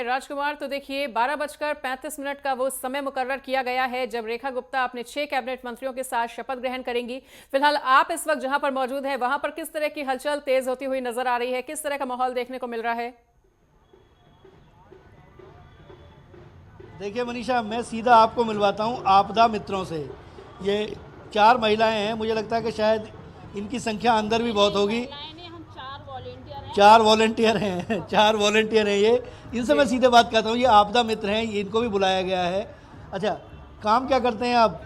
राजकुमार, तो देखिए 12:35 का वो समय मुकर्रर किया गया है जब रेखा गुप्ता अपने 6 कैबिनेट मंत्रियों के साथ शपथ ग्रहण करेंगी। फिलहाल आप इस वक्त जहां पर मौजूद हैं वहां पर किस तरह की हलचल तेज होती हुई नजर आ रही है, किस तरह का माहौल देखने को मिल रहा है? देखिए मनीषा, मैं सीधा आपको मिलवाता हूँ आपदा मित्रों से। ये 4 महिलाएं हैं, मुझे लगता है कि शायद इनकी संख्या अंदर भी बहुत होगी। 4 वॉलेंटियर हैं 4 वॉलेंटियर हैं ये। इनसे मैं सीधे बात करता हूँ। ये आपदा मित्र हैं, इनको भी बुलाया गया है। अच्छा, काम क्या करते हैं आप?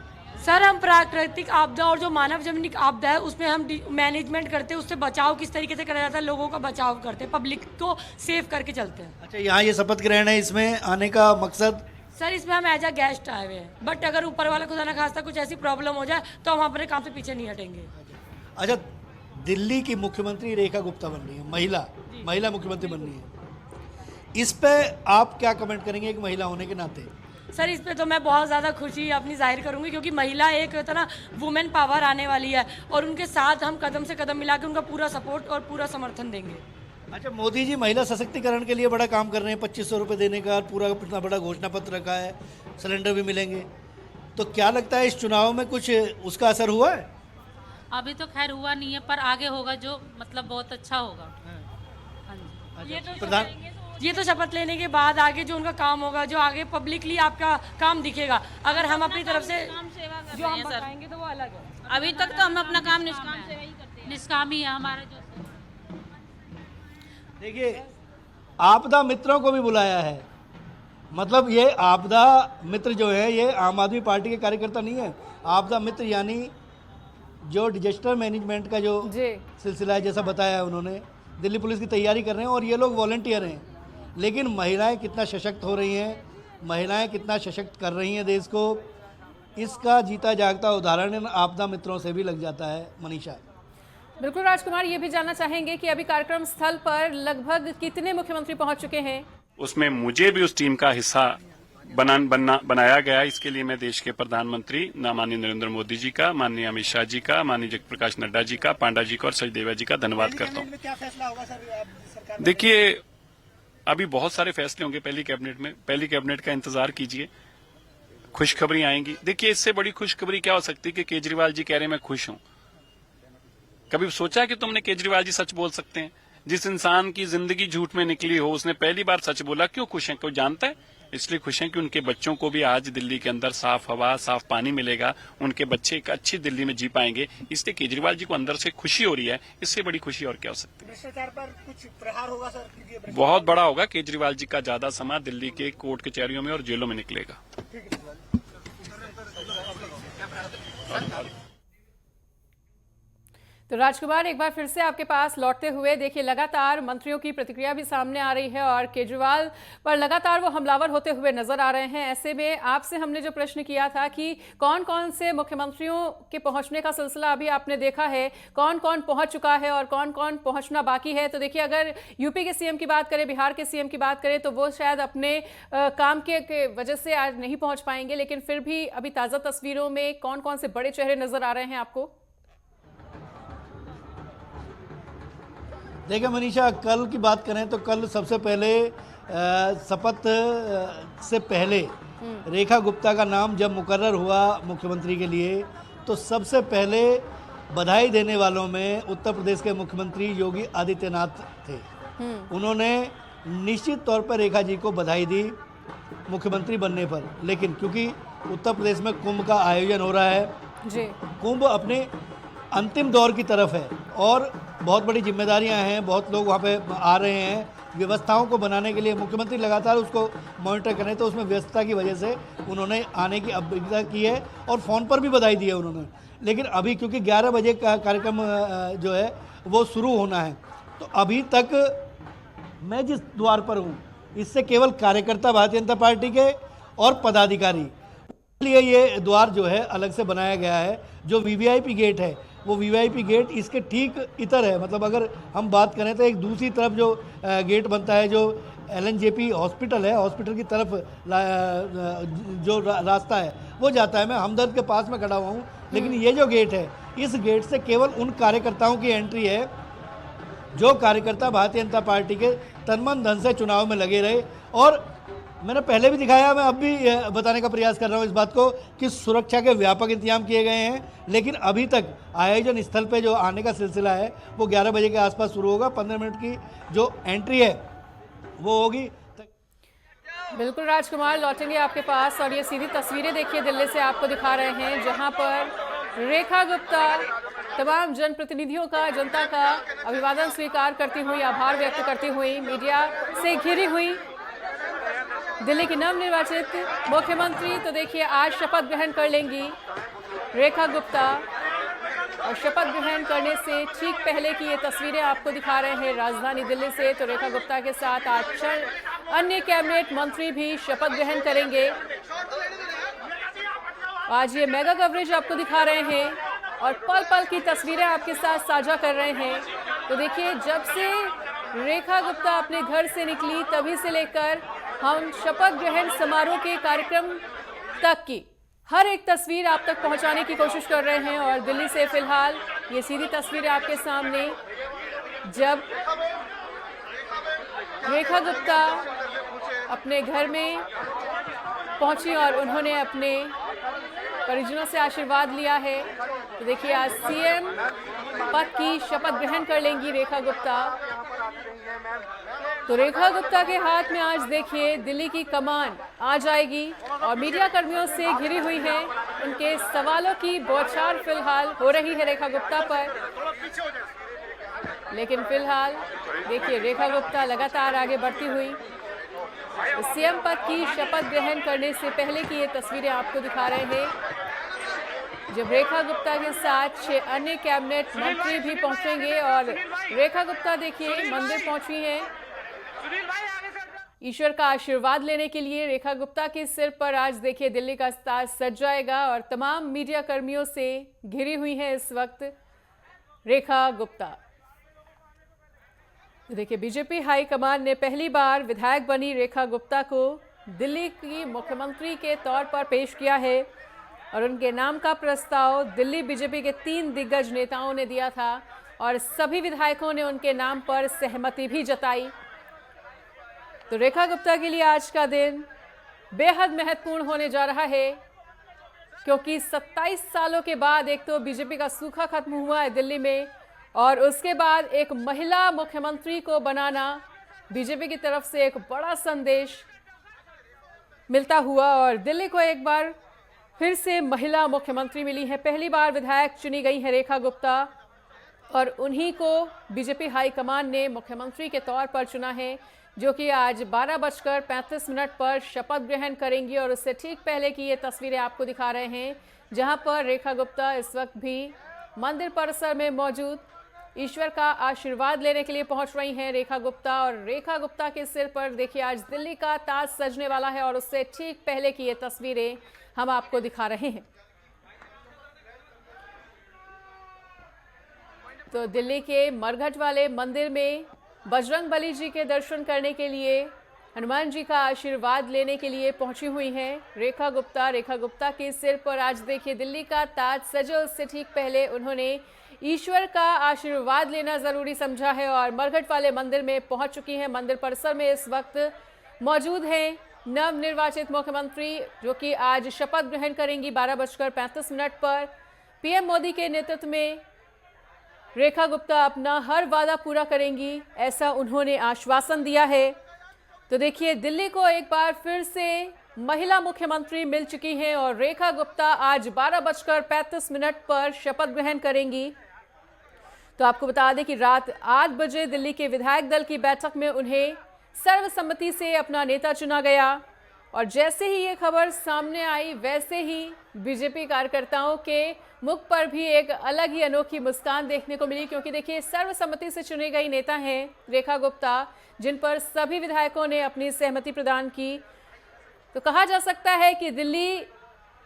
सर, हम प्राकृतिक आपदा और जो मानव जनित आपदा है उसमें हम मैनेजमेंट करते हैं, उससे बचाव किस तरीके से करा जाता है, लोगों का बचाव करते हैं, पब्लिक को सेव करके चलते हैं। अच्छा, यहाँ ये शपथ ग्रहण है, इसमें आने का मकसद? सर, इसमें हम एज अ गेस्ट आए हुए हैं, बट अगर ऊपर वाला खुदा ना खास्ता कुछ ऐसी प्रॉब्लम हो जाए तो हम अपने काम से पीछे नहीं हटेंगे। अच्छा, दिल्ली की मुख्यमंत्री रेखा गुप्ता बन रही है, महिला मुख्यमंत्री बन रही है। इस पे आप क्या कमेंट करेंगे एक महिला होने के नाते? सर, इस पे तो मैं बहुत ज़्यादा खुशी अपनी जाहिर करूंगी, क्योंकि महिला एक तरह वुमेन पावर आने वाली है और उनके साथ हम कदम से कदम मिला के उनका पूरा सपोर्ट और पूरा समर्थन देंगे। अच्छा, मोदी जी महिला सशक्तिकरण के लिए बड़ा काम कर रहे हैं, 2500 रुपये देने का पूरा इतना बड़ा घोषणा पत्र रखा है, सिलेंडर भी मिलेंगे। तो क्या लगता है इस चुनाव में कुछ उसका असर हुआ है? अभी तो खैर हुआ नहीं है, पर आगे होगा जो मतलब बहुत अच्छा होगा। हाँ जी। ये तो शपथ लेने के बाद आगे जो उनका काम होगा, जो आगे पब्लिकली आपका काम दिखेगा, अगर हम अपनी तरफ से जो हम बताएंगे तो वो अलग है। अभी तक तो हम अपना काम निष्काम सेवा ही करते हैं। निष्काम ही है हमारा जो। देखिए, आपदा मित्रों को भी बुलाया है। मतलब ये आपदा मित्र जो है ये आम आदमी पार्टी के कार्यकर्ता नहीं है। आपदा मित्र यानी जो डिजास्टर मैनेजमेंट का जो सिलसिला है, जैसा बताया उन्होंने, दिल्ली पुलिस की तैयारी कर रहे हैं और ये लोग वॉलंटियर हैं। लेकिन महिलाएं कितना सशक्त हो रही हैं, महिलाएं कितना सशक्त कर रही हैं देश को, इसका जीता जागता उदाहरण इन आपदा मित्रों से भी लग जाता है। मनीषा। बिल्कुल राजकुमार, ये भी जानना चाहेंगे कि अभी कार्यक्रम स्थल पर लगभग कितने मुख्यमंत्री पहुंच चुके हैं? उसमें मुझे भी उस टीम का हिस्सा बनाया गया। इसके लिए मैं देश के प्रधानमंत्री माननीय नरेंद्र मोदी जी का, माननीय अमित शाह जी का, माननीय जगप्रकाश नड्डा जी का, पांडा जी का और सचदेवा जी का धन्यवाद करता हूँ। क्या फैसला होगा सर? देखिए, अभी बहुत सारे फैसले होंगे पहली कैबिनेट में। पहली कैबिनेट का इंतजार कीजिए, खुशखबरी आएंगी। देखिए, इससे बड़ी खुशखबरी क्या हो सकती है कि केजरीवाल जी कह रहे हैं मैं खुश हूं। कभी सोचा कि तुमने केजरीवाल जी सच बोल सकते हैं? जिस इंसान की जिंदगी झूठ में निकली हो, उसने पहली बार सच बोला। क्यों खुश हैं? कोई जानता है? इसलिए खुश हैं कि उनके बच्चों को भी आज दिल्ली के अंदर साफ हवा, साफ पानी मिलेगा, उनके बच्चे एक अच्छी दिल्ली में जी पाएंगे। इसलिए केजरीवाल जी को अंदर से खुशी हो रही है। इससे बड़ी खुशी और क्या हो सकती है? भ्रष्टाचार पर कुछ प्रहार होगा सर? बहुत बड़ा होगा। केजरीवाल जी का ज्यादा समय दिल्ली के कोर्ट कचहरियों में और जेलों में निकलेगा। तो राजकुमार, एक बार फिर से आपके पास लौटते हुए, देखिए लगातार मंत्रियों की प्रतिक्रिया भी सामने आ रही है और केजरीवाल पर लगातार वो हमलावर होते हुए नजर आ रहे हैं। ऐसे में आपसे हमने जो प्रश्न किया था कि कौन कौन से मुख्यमंत्रियों के पहुंचने का सिलसिला अभी आपने देखा है, कौन कौन पहुंच चुका है और कौन कौन पहुंचना बाकी है, तो देखिए अगर यूपी के सीएम की बात करें, बिहार के सीएम की बात करें, तो वो शायद अपने काम के वजह से आज नहीं पहुंच पाएंगे। लेकिन फिर भी अभी ताज़ा तस्वीरों में कौन कौन से बड़े चेहरे नजर आ रहे हैं आपको? देखिए मनीषा, कल की बात करें तो कल सबसे पहले शपथ से पहले रेखा गुप्ता का नाम जब मुकर्रर हुआ मुख्यमंत्री के लिए, तो सबसे पहले बधाई देने वालों में उत्तर प्रदेश के मुख्यमंत्री योगी आदित्यनाथ थे। उन्होंने निश्चित तौर पर रेखा जी को बधाई दी मुख्यमंत्री बनने पर। लेकिन क्योंकि उत्तर प्रदेश में कुंभ का आयोजन हो रहा है, कुंभ अपने अंतिम दौर की तरफ है और बहुत बड़ी जिम्मेदारियां हैं, बहुत लोग वहाँ पे आ रहे हैं। व्यवस्थाओं को बनाने के लिए मुख्यमंत्री लगातार उसको मॉनिटर करें, तो उसमें व्यस्तता की वजह से उन्होंने आने की अपेक्षा की है और फ़ोन पर भी बधाई दी है उन्होंने। लेकिन अभी क्योंकि 11 बजे का कार्यक्रम जो है वो शुरू होना है, तो अभी तक मैं जिस द्वार पर हूँ इससे केवल कार्यकर्ता भारतीय जनता पार्टी के और पदाधिकारी, इसलिए ये द्वार जो है अलग से बनाया गया है। जो वीवीआईपी गेट है वो वीवीआईपी गेट इसके ठीक इतर है। मतलब अगर हम बात करें तो एक दूसरी तरफ जो गेट बनता है, जो एलएनजेपी हॉस्पिटल है, हॉस्पिटल की तरफ जो रास्ता है वो जाता है। मैं हमदर्द के पास में खड़ा हुआ हूँ, लेकिन ये जो गेट है, इस गेट से केवल उन कार्यकर्ताओं की एंट्री है जो कार्यकर्ता भारतीय जनता पार्टी के तन मन धन से चुनाव में लगे रहे। और मैंने पहले भी दिखाया, मैं अब भी बताने का प्रयास कर रहा हूँ इस बात को कि सुरक्षा के व्यापक इंतजाम किए गए हैं, लेकिन अभी तक आयोजन स्थल पे जो आने का सिलसिला है वो 11 बजे के आसपास शुरू होगा। 15 मिनट की जो एंट्री है वो होगी। बिल्कुल राजकुमार, लौटेंगे आपके पास और ये सीधी तस्वीरें देखिए दिल्ली से आपको दिखा रहे हैं, जहां पर रेखा गुप्ता तमाम जनप्रतिनिधियों का, जनता का अभिवादन स्वीकार करती हुई, आभार व्यक्त करती हुई, मीडिया से घिरी हुई दिल्ली की नवनिर्वाचित मुख्यमंत्री। तो देखिए आज शपथ ग्रहण कर लेंगी रेखा गुप्ता और शपथ ग्रहण करने से ठीक पहले की ये तस्वीरें आपको दिखा रहे हैं राजधानी दिल्ली से। तो रेखा गुप्ता के साथ आज अन्य कैबिनेट मंत्री भी शपथ ग्रहण करेंगे। आज ये मेगा कवरेज आपको दिखा रहे हैं और पल पल की तस्वीरें आपके साथ साझा कर रहे हैं। तो देखिए जब से रेखा गुप्ता अपने घर से निकली तभी से लेकर हम शपथ ग्रहण समारोह के कार्यक्रम तक की हर एक तस्वीर आप तक पहुंचाने की कोशिश कर रहे हैं। और दिल्ली से फिलहाल ये सीधी तस्वीरें आपके सामने, जब रेखा गुप्ता अपने घर में पहुंची और उन्होंने अपने परिजनों से आशीर्वाद लिया है। तो देखिए आज सीएम पद की शपथ ग्रहण कर लेंगी रेखा गुप्ता। तो रेखा गुप्ता के हाथ में आज देखिए दिल्ली की कमान आ जाएगी और मीडिया कर्मियों से घिरी हुई है। उनके सवालों की बौछार फिलहाल हो रही है रेखा गुप्ता पर, लेकिन फिलहाल देखिए रेखा गुप्ता लगातार आगे बढ़ती हुई सीएम पद की शपथ ग्रहण करने से पहले की ये तस्वीरें आपको दिखा रहे हैं, जब रेखा गुप्ता के साथ 6 अन्य कैबिनेट मंत्री भी पहुंचेंगे। और रेखा गुप्ता देखिए मंदिर पहुंची हैं ईश्वर का आशीर्वाद लेने के लिए। रेखा गुप्ता के सिर पर आज देखिए दिल्ली का ताज सज जाएगा और तमाम मीडिया कर्मियों से घिरी हुई है इस वक्त रेखा गुप्ता। देखिए बीजेपी हाईकमान ने पहली बार विधायक बनी रेखा गुप्ता को दिल्ली की मुख्यमंत्री के तौर पर पेश किया है और उनके नाम का प्रस्ताव दिल्ली बीजेपी के 3 दिग्गज नेताओं ने दिया था और सभी विधायकों ने उनके नाम पर सहमति भी जताई। तो रेखा गुप्ता के लिए आज का दिन बेहद महत्वपूर्ण होने जा रहा है, क्योंकि 27 सालों के बाद एक तो बीजेपी का सूखा खत्म हुआ है दिल्ली में और उसके बाद एक महिला मुख्यमंत्री को बनाना बीजेपी की तरफ से एक बड़ा संदेश मिलता हुआ और दिल्ली को एक बार फिर से महिला मुख्यमंत्री मिली है। पहली बार विधायक चुनी गई है रेखा गुप्ता और उन्हीं को बीजेपी हाईकमान ने मुख्यमंत्री के तौर पर चुना है, जो कि आज 12:35 पर शपथ ग्रहण करेंगी। और उससे ठीक पहले की ये तस्वीरें आपको दिखा रहे हैं, जहां पर रेखा गुप्ता इस वक्त भी मंदिर परिसर में मौजूद ईश्वर का आशीर्वाद लेने के लिए पहुंच रही हैं रेखा गुप्ता। और रेखा गुप्ता के सिर पर देखिए आज दिल्ली का ताज सजने वाला है और उससे ठीक पहले की ये तस्वीरें हम आपको दिखा रहे हैं। तो दिल्ली के मरघट वाले मंदिर में बजरंगबली जी के दर्शन करने के लिए, हनुमान जी का आशीर्वाद लेने के लिए पहुंची हुई हैं रेखा गुप्ता। रेखा गुप्ता के सिर पर आज देखिए दिल्ली का ताज सजे, उससे ठीक पहले उन्होंने ईश्वर का आशीर्वाद लेना जरूरी समझा है और मरघट वाले मंदिर में पहुंच चुकी हैं। मंदिर परिसर में इस वक्त मौजूद हैं नवनिर्वाचित मुख्यमंत्री, जो कि आज शपथ ग्रहण करेंगी 12:35 पर। पीएम मोदी के नेतृत्व में रेखा गुप्ता अपना हर वादा पूरा करेंगी, ऐसा उन्होंने आश्वासन दिया है। तो देखिए दिल्ली को एक बार फिर से महिला मुख्यमंत्री मिल चुकी हैं और रेखा गुप्ता आज 12:35 पर शपथ ग्रहण करेंगी। तो आपको बता दें कि रात 8 बजे दिल्ली के विधायक दल की बैठक में उन्हें सर्वसम्मति से अपना नेता चुना गया और जैसे ही ये खबर सामने आई वैसे ही बीजेपी कार्यकर्ताओं के मुख पर भी एक अलग ही अनोखी मुस्कान देखने को मिली, क्योंकि देखिए सर्वसम्मति से चुनी गई नेता हैं रेखा गुप्ता, जिन पर सभी विधायकों ने अपनी सहमति प्रदान की। तो कहा जा सकता है कि दिल्ली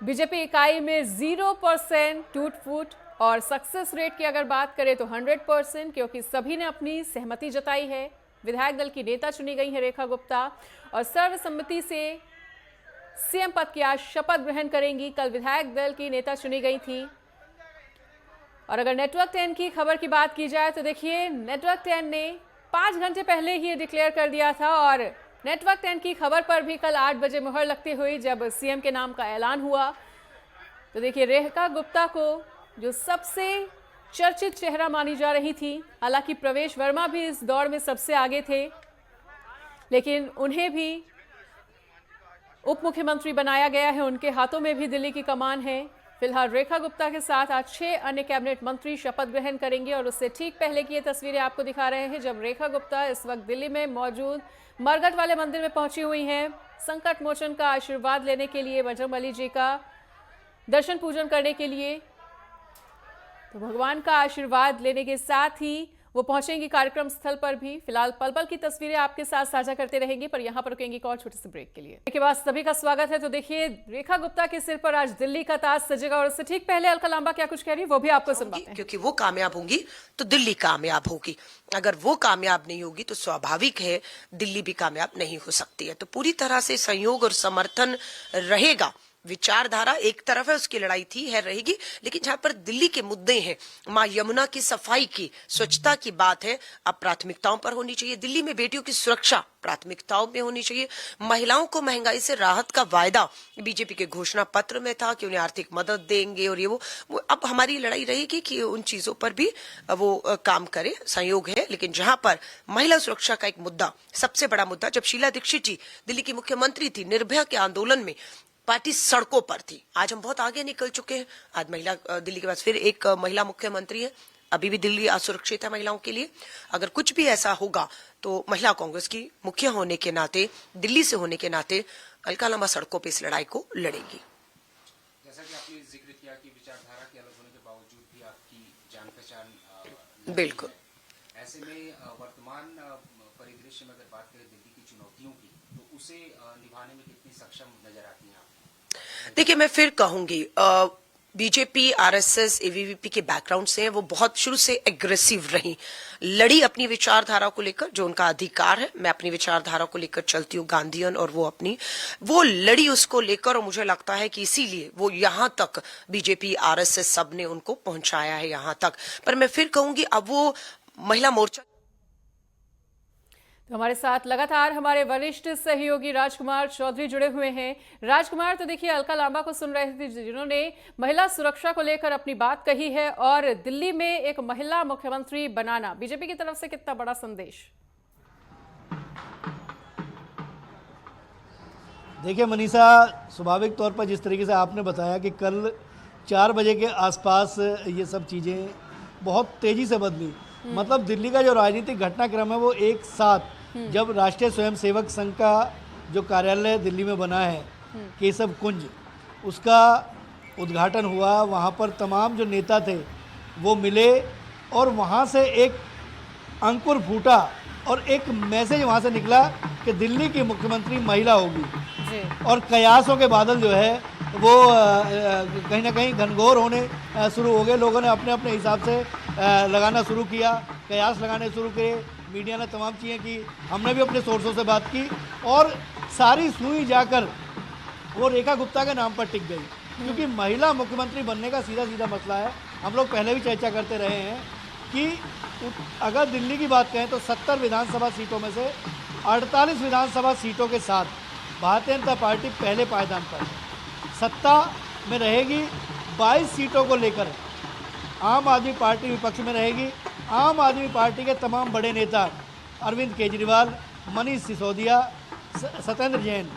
बीजेपी इकाई में 0% टूट फूट और सक्सेस रेट की अगर बात करें तो 100%, क्योंकि सभी ने अपनी सहमति जताई है। विधायक दल की नेता चुनी गई है रेखा गुप्ता और सर्वसम्मति से सीएम पद की आज शपथ ग्रहण करेंगी। कल विधायक दल की नेता चुनी गई थी। और अगर नेटवर्क 10 की खबर की बात की जाए तो देखिए नेटवर्क 10 ने 5 घंटे पहले ही डिक्लेयर कर दिया था और नेटवर्क 10 की खबर पर भी कल 8 बजे मुहर लगती हुई जब सीएम के नाम का ऐलान हुआ तो देखिए रेखा गुप्ता को जो सबसे चर्चित चेहरा मानी जा रही थी, हालांकि प्रवेश वर्मा भी इस दौड़ में सबसे आगे थे, लेकिन उन्हें भी उप मुख्यमंत्री बनाया गया है। उनके हाथों में भी दिल्ली की कमान है। फिलहाल रेखा गुप्ता के साथ आज 6 अन्य कैबिनेट मंत्री शपथ ग्रहण करेंगे और उससे ठीक पहले की ये तस्वीरें आपको दिखा रहे हैं जब रेखा गुप्ता इस वक्त दिल्ली में मौजूद मरघट वाले मंदिर में पहुंची हुई हैं संकट मोचन का आशीर्वाद लेने के लिए, बजरंगबली जी का दर्शन पूजन करने के लिए। तो भगवान का आशीर्वाद लेने के साथ ही वो पहुंचेंगी कार्यक्रम स्थल पर भी। फिलहाल पल पल की तस्वीरें आपके साथ साझा करते रहेंगे, पर यहां पर रुकेंगे एक और छोटे से ब्रेक के लिए। इसके बाद सभी का स्वागत है। तो देखिए रेखा गुप्ता के सिर पर आज दिल्ली का ताज सजेगा और उससे ठीक पहले अलका लांबा क्या कुछ कह रही है वो भी आपको सुनवाते हैं। क्योंकि वो कामयाब होंगी तो दिल्ली कामयाब होगी, अगर वो कामयाब नहीं होगी तो स्वाभाविक है दिल्ली भी कामयाब नहीं हो सकती है। तो पूरी तरह से सहयोग और समर्थन रहेगा। विचारधारा एक तरफ है, उसकी लड़ाई थी है रहेगी, लेकिन जहां पर दिल्ली के मुद्दे हैं, मां यमुना की सफाई की, स्वच्छता की बात है, अब प्राथमिकताओं पर होनी चाहिए। दिल्ली में बेटियों की सुरक्षा प्राथमिकताओं में होनी चाहिए। महिलाओं को महंगाई से राहत का वायदा बीजेपी के घोषणा पत्र में था कि उन्हें आर्थिक मदद देंगे और ये वो अब हमारी लड़ाई रहेगी कि उन चीजों पर भी वो काम करे। सहयोग है, लेकिन जहां पर महिला सुरक्षा का एक मुद्दा, सबसे बड़ा मुद्दा, जब शीला दीक्षित जी दिल्ली की मुख्यमंत्री थी, निर्भया के आंदोलन में पार्टी सड़कों पर थी। आज हम बहुत आगे निकल चुके हैं। आज महिला दिल्ली के पास फिर एक महिला मुख्यमंत्री है। अभी भी दिल्ली असुरक्षित है महिलाओं के लिए। अगर कुछ भी ऐसा होगा तो महिला कांग्रेस की मुखिया होने के नाते, दिल्ली से होने के नाते अलका लांबा सड़कों पर इस लड़ाई को लड़ेगी। जैसा कि आपने जिक्र किया कि विचारधारा के अलग होने के बावजूद भी आपकी जान पहचान बिल्कुल। ऐसे में वर्तमान परिदृश्य में अगर बात करें दिल्ली की चुनौतियों की, तो उसे निभाने में कितनी सक्षम नजर आती हैं आप? देखिए मैं फिर कहूंगी, बीजेपी, आरएसएस, एबीवीपी के बैकग्राउंड से हैं, वो बहुत शुरू से एग्रेसिव रही, लड़ी अपनी विचारधारा को लेकर, जो उनका अधिकार है। मैं अपनी विचारधारा को लेकर चलती हूँ, गांधीयन, और वो लड़ी उसको लेकर, और मुझे लगता है कि इसीलिए वो यहां तक बीजेपी, आरएसएस सब ने उनको पहुंचाया है यहां तक। पर मैं फिर कहूंगी अब वो महिला मोर्चा। तो हमारे साथ लगातार हमारे वरिष्ठ सहयोगी राजकुमार चौधरी जुड़े हुए हैं। राजकुमार, तो देखिए अलका लांबा को सुन रहे थे जिन्होंने महिला सुरक्षा को लेकर अपनी बात कही है और दिल्ली में एक महिला मुख्यमंत्री बनाना बीजेपी की तरफ से कितना बड़ा संदेश? देखिए मनीषा, स्वाभाविक तौर पर जिस तरीके से आपने बताया कि कल 4 बजे के आसपास ये सब चीज़ें बहुत तेज़ी से बदली। मतलब दिल्ली का जो राजनीतिक घटनाक्रम है वो एक साथ, जब राष्ट्रीय स्वयंसेवक संघ का जो कार्यालय दिल्ली में बना है, केशव कुंज, उसका उद्घाटन हुआ, वहाँ पर तमाम जो नेता थे वो मिले और वहाँ से एक अंकुर फूटा और एक मैसेज वहाँ से निकला कि दिल्ली की मुख्यमंत्री महिला होगी। और कयासों के बादल जो है वो कहीं ना कहीं घनघोर होने शुरू हो गए। लोगों ने अपने अपने हिसाब से लगाना शुरू किया, कयास लगाने शुरू किए। मीडिया ने तमाम चीज़ें की, हमने भी अपने सोर्सों से बात की और सारी सुई जाकर वो रेखा गुप्ता के नाम पर टिक गई, क्योंकि महिला मुख्यमंत्री बनने का सीधा सीधा मसला है। हम लोग पहले भी चर्चा करते रहे हैं कि अगर दिल्ली की बात करें तो 70 विधानसभा सीटों में से 48 विधानसभा सीटों के साथ भारतीय जनता पार्टी पहले पायदान पर सत्ता में रहेगी। 22 सीटों को लेकर आम आदमी पार्टी विपक्ष में रहेगी। आम आदमी पार्टी के तमाम बड़े नेता अरविंद केजरीवाल, मनीष सिसोदिया, सत्येंद्र जैन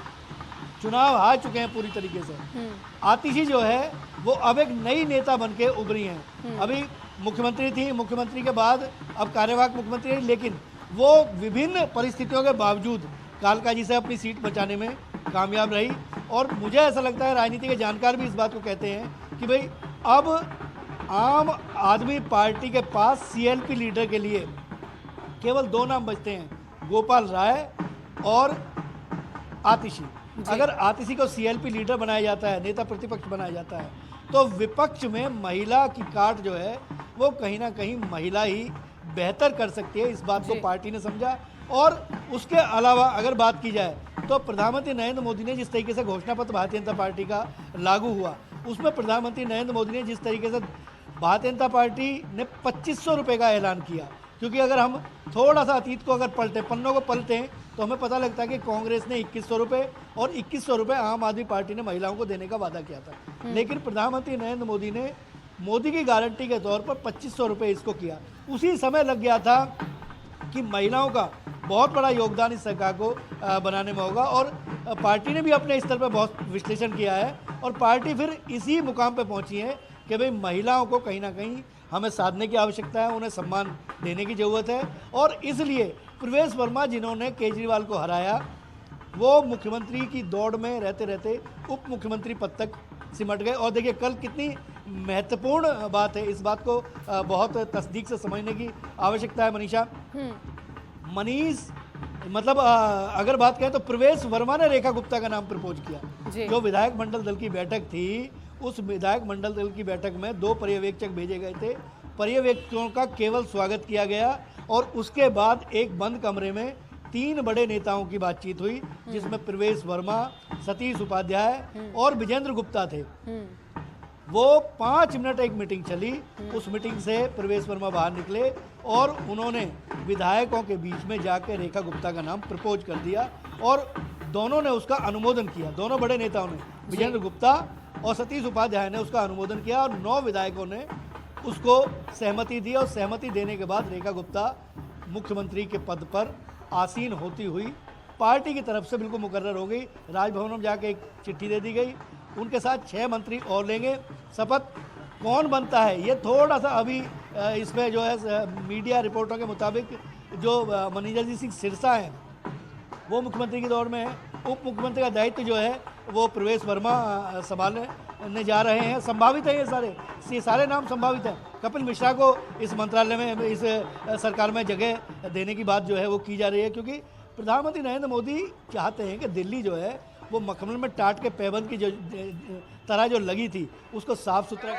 चुनाव हार चुके हैं पूरी तरीके से। आतिशी जो है वो अब एक नई नेता बनके उभरी हैं। अभी मुख्यमंत्री थी, मुख्यमंत्री के बाद अब कार्यवाहक मुख्यमंत्री है, लेकिन वो विभिन्न परिस्थितियों के बावजूद कालका जी से अपनी सीट बचाने में कामयाब रही। और मुझे ऐसा लगता है, राजनीति के जानकार भी इस बात को कहते हैं कि भाई अब आम आदमी पार्टी के पास सीएलपी लीडर के लिए केवल 2 नाम बचते हैं, गोपाल राय और आतिशी। अगर आतिशी को सीएलपी लीडर बनाया जाता है, नेता प्रतिपक्ष बनाया जाता है, तो विपक्ष में महिला की काट जो है वो कहीं ना कहीं महिला ही बेहतर कर सकती है। इस बात को पार्टी ने समझा। और उसके अलावा अगर बात की जाए तो प्रधानमंत्री नरेंद्र मोदी ने जिस तरीके से घोषणा पत्र भारतीय जनता पार्टी का लागू हुआ, उसमें प्रधानमंत्री नरेंद्र मोदी ने जिस तरीके से भारतीय जनता पार्टी ने 2500 रुपये का ऐलान किया, क्योंकि अगर हम थोड़ा सा अतीत को अगर पन्नों को पलटें तो हमें पता लगता है कि कांग्रेस ने 2100 रुपये और 2100 रुपये आम आदमी पार्टी ने महिलाओं को देने का वादा किया था, लेकिन प्रधानमंत्री नरेंद्र मोदी ने मोदी की गारंटी के तौर पर 2500 रुपये इसको किया। उसी समय लग गया था कि महिलाओं का बहुत बड़ा योगदान इस सरकार को बनाने में होगा, और पार्टी ने भी अपने स्तर पर बहुत विश्लेषण किया है और पार्टी फिर इसी मुकाम पर पहुंची है कि भाई महिलाओं को कहीं ना कहीं हमें साधने की आवश्यकता है, उन्हें सम्मान देने की ज़रूरत है। और इसलिए प्रवेश वर्मा जिन्होंने केजरीवाल को हराया, वो मुख्यमंत्री की दौड़ में रहते रहते उप मुख्यमंत्री पद तक सिमट गए। और देखिए कल कितनी महत्वपूर्ण बात है, इस बात को बहुत तस्दीक से समझने की आवश्यकता है मनीषा। मनीष मतलब अगर बात करें तो प्रवेश वर्मा ने रेखा गुप्ता का नाम प्रपोज किया। जो विधायक मंडल दल की बैठक थी, उस विधायक मंडल दल की बैठक में 2 पर्यवेक्षक भेजे गए थे। पर्यवेक्षकों का केवल स्वागत किया गया और उसके बाद एक बंद कमरे में 3 बड़े नेताओं की बातचीत हुई, जिसमें प्रवेश वर्मा, सतीश उपाध्याय और विजेंद्र गुप्ता थे। वो 5 मिनट एक मीटिंग चली। उस मीटिंग से प्रवेश वर्मा बाहर निकले और उन्होंने विधायकों के बीच में जाकर रेखा गुप्ता का नाम प्रपोज कर दिया और दोनों ने उसका अनुमोदन किया। दोनों बड़े नेताओं ने, विजेंद्र गुप्ता और सतीश उपाध्याय ने उसका अनुमोदन किया और 9 विधायकों ने उसको सहमति दी। और सहमति देने के बाद रेखा गुप्ता मुख्यमंत्री के पद पर आसीन होती हुई पार्टी की तरफ से बिल्कुल मुकर्रर हो गई। राजभवन में जाके एक चिट्ठी दे दी गई। उनके साथ 6 मंत्री और लेंगे शपथ। कौन बनता है ये थोड़ा सा अभी इसमें जो है मीडिया रिपोर्टों के मुताबिक जो मनिंदर सिंह सिरसा हैं वो मुख्यमंत्री की दौड़ में है। उप मुख्यमंत्री का दायित्व जो है वो प्रवेश वर्मा संभालने जा रहे हैं। संभावित है ये सारे नाम संभावित हैं। कपिल मिश्रा को इस मंत्रालय में, इस सरकार में जगह देने की बात जो है वो की जा रही है, क्योंकि प्रधानमंत्री नरेंद्र मोदी चाहते हैं कि दिल्ली जो है वो मखमल में टाट के पैबंद की जो तरह जो लगी थी उसको साफ सुथरा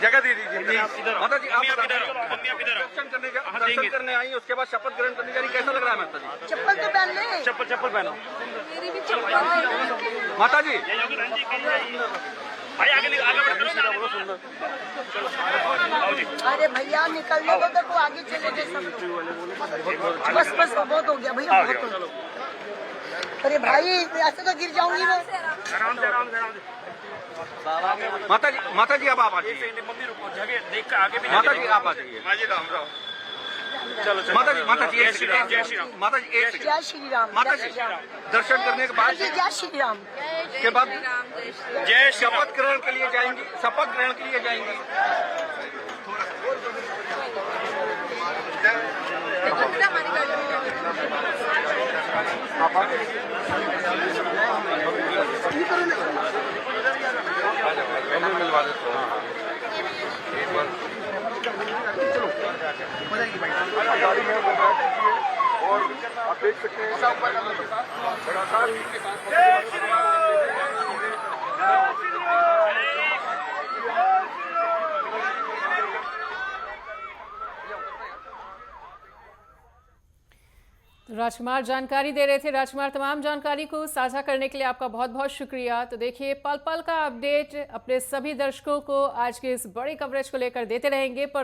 जगह दे दीजिए। माता जी आप दर्शन करने आई, उसके बाद शपथ ग्रहण करने जा रही, कैसा लग रहा है माता जी? चप्पल तो पहन ले, चप्पल पहनो मेरी भी चप्पल। माता जी अरे भैया निकलने दो, देखो आगे चले गए सब। बस बहुत हो गया भैया, बहुत हो गया। अरे भाई ऐसे तो गिर जाऊंगी मैं। माता जी अब आप आ जाइए। माता जी आप आ जाइए। माता जी माता जी जय श्री राम। माता जी जय श्री राम। माता जी दर्शन करने के बाद जय श्री राम के बाद जय शपथ ग्रहण के लिए जाएंगी, शपथ ग्रहण के लिए जाएंगी। मिलवा देते हैं गाड़ी में वो बैठ दीजिए और आप देख सकते हैं राजकुमार जानकारी दे रहे थे। राजकुमार, तमाम जानकारी को साझा करने के लिए आपका बहुत बहुत शुक्रिया। तो देखिए पल पल का अपडेट अपने सभी दर्शकों को आज के इस बड़े कवरेज को लेकर देते रहेंगे। पर